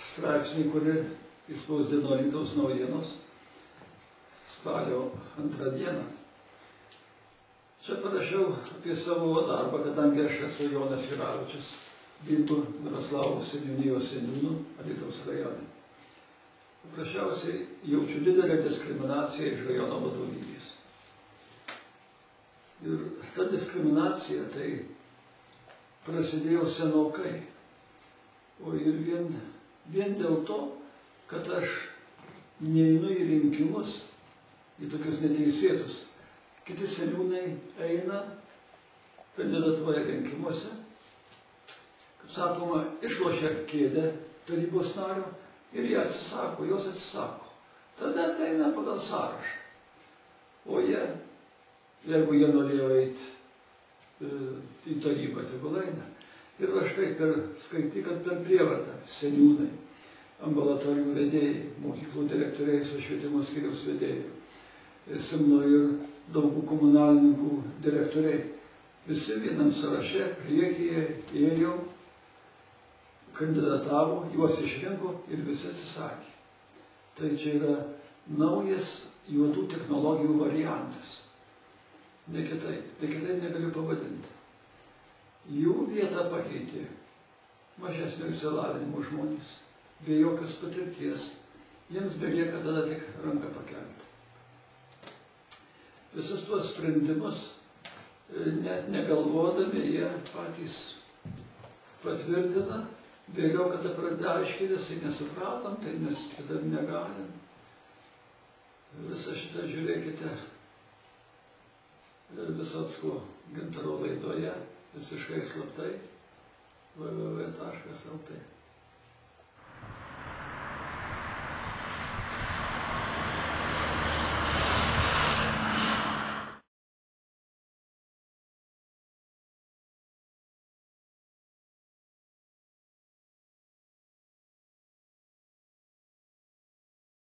straipsnį, kurį įspausdino Rytaus naujienos spalio 2 dieną. Čia parašiau apie savo darbą, kadangi aš esu Jonas Juravičius, dirbu Miroslavo seniūnijos seniūnu Alytaus rajone. Paprasčiausiai jaučiu didelę diskriminaciją iš rajono vadovybės. Ir ta diskriminacija tai prasidėjo senokai. O ir vien dėl to, kad aš neinu į rinkimus, į tokius neteisėtus. Kiti seniūnai eina, kandidatuoja rinkimuose, kaip sakoma, išlošia kėdę tarybos nario ir jie atsisako, jos atsisako. Tada ateina pagal sąrašą. O jie, jeigu jie norėjo eiti į tarybą, tegul eina. Ir va štai skaityk, kad per prievartą seniūnai, ambulatorijų vedėjai, mokyklų direktoriai su švietimo skyriaus vedėjai, Simno ir daugų komunalininkų direktoriai, visi vienam sąraše priekyje ėjo, kandidatavo, juos išrinko ir visi atsisakė. Tai čia yra naujas juodų technologijų variantas. Ne kitaip negaliu pavadinti. Jų vietą pakeitė mažesnio išsilavinimo žmonės, be jokios patirties. Jiems belieka tada tik ranką pakelti. Visus tuos sprendimus, net negalvodami, jie patys patvirtina. Vėliau, kada pradėjo aiškintis, tai nesupratom, tai mes kitaip negalim. Visą šitą žiūrėkite Visocko Gintaro laidoje, visiškai slaptai, www.lt.